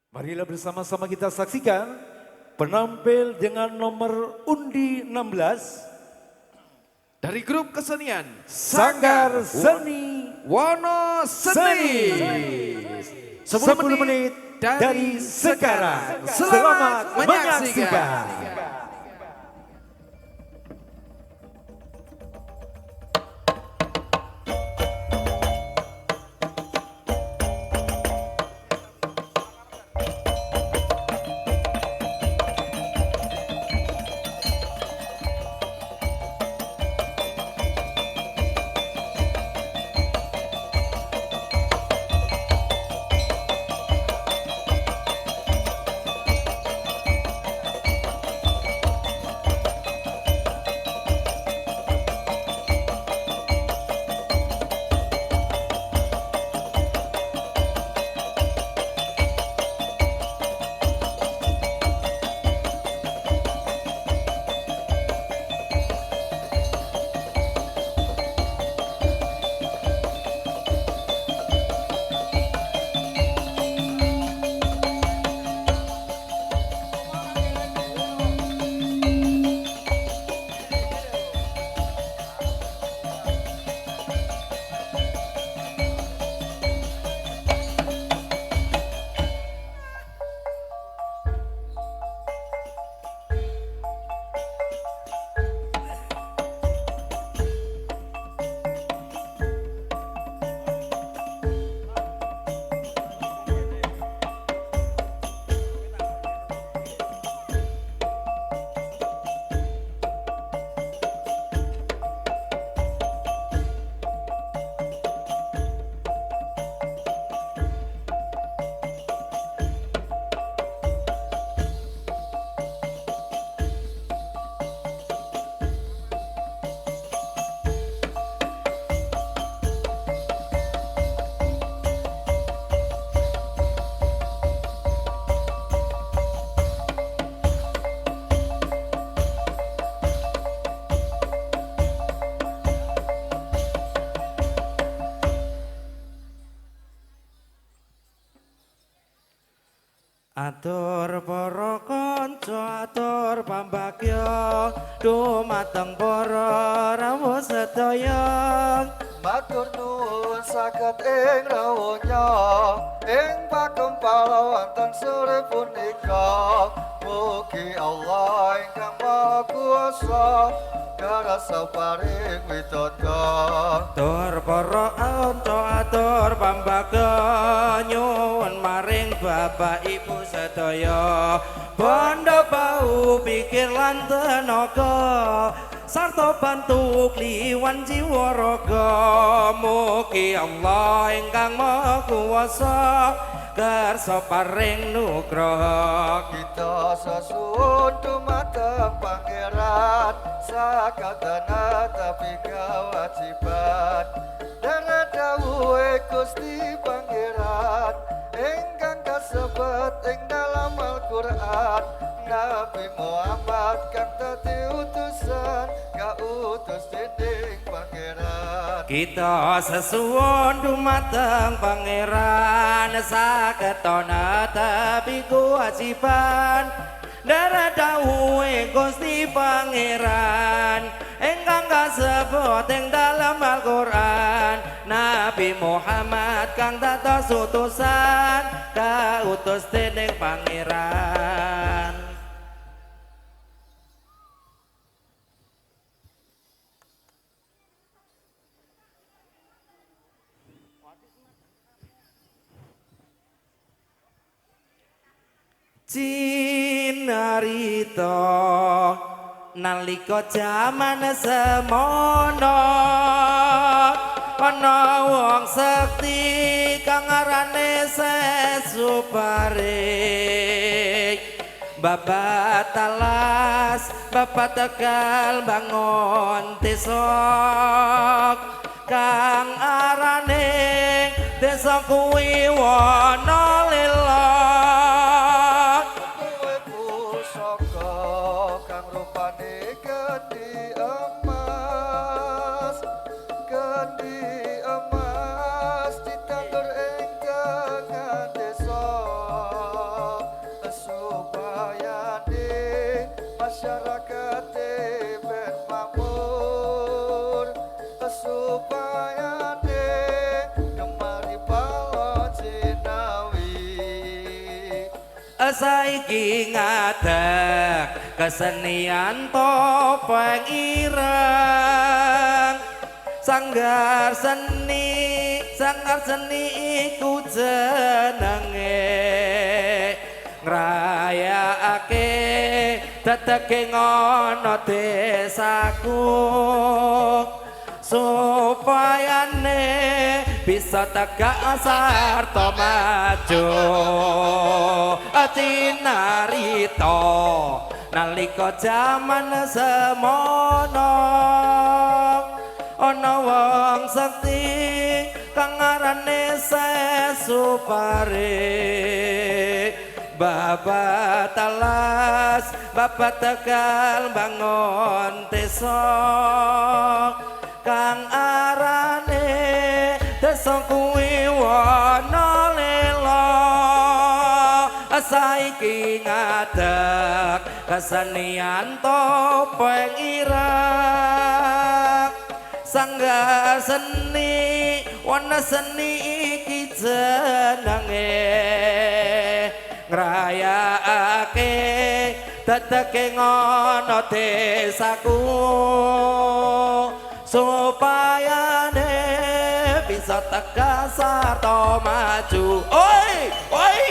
Marilah bersama-sama kita saksikan penampil dengan nomor undi 16 dari grup kesenian Sanggar Seni Wonoseni. 10 menit dari sekarang. Selamat menyaksikan. Atur para kanca atur pambagya dumateng para rawuh sedaya Matur nuwun saged ing rawuhnya ing pakempal wonten sore punika mugi Allah ingkang Maha Kuwasa karasa paring widodha. atur para kanca atur pambagya nyuwun maring bapak ibu sedaya bondo bau pikir lan tenaga sarta bantu kliwan jiwa raga mugi Allah ingkang Maha Kuwasa kersa paring nugraha. Kita sesuwun dumateng Pangeran sakadana tapi kewajiban dana dawuhe Gusti Pangeran ingkang kasebut ing dalam Al-Qur'an Nabi Muhammad kang dadi utusan kautus dening Pangeran. Kita sesuwun dumateng Pangeran saketona tapi kewajiban darah dawuhe Gusti Pangeran ingkang kasebut ing dalam Al-Qur'an Nabi Muhammad kang dados utusan kautus dening Pangeran. Cinarita nalika jaman semono ana wong sekti kang arane Sesupare Bapak Talas Bapak Tegal bangun desa kang arane desa kuwi Wonolela. saiki ngadeg kesenian topeng ireng sanggar seni iku jenenge ngrayakake dadake ngono desaku supayane bisa tegak sarta maju tinarita nalika jaman semono ana wong sekti kang ngarane Sesupari Babat Talas Babat Tegal bangun desa kang arane desa kuwi Wonolela saiki ngadeg kesenian topeng ireng sanggar seni wana seni iki jenenge ngrayakake dadake ngono desaku supayane bisa tegas sarta maju oi oi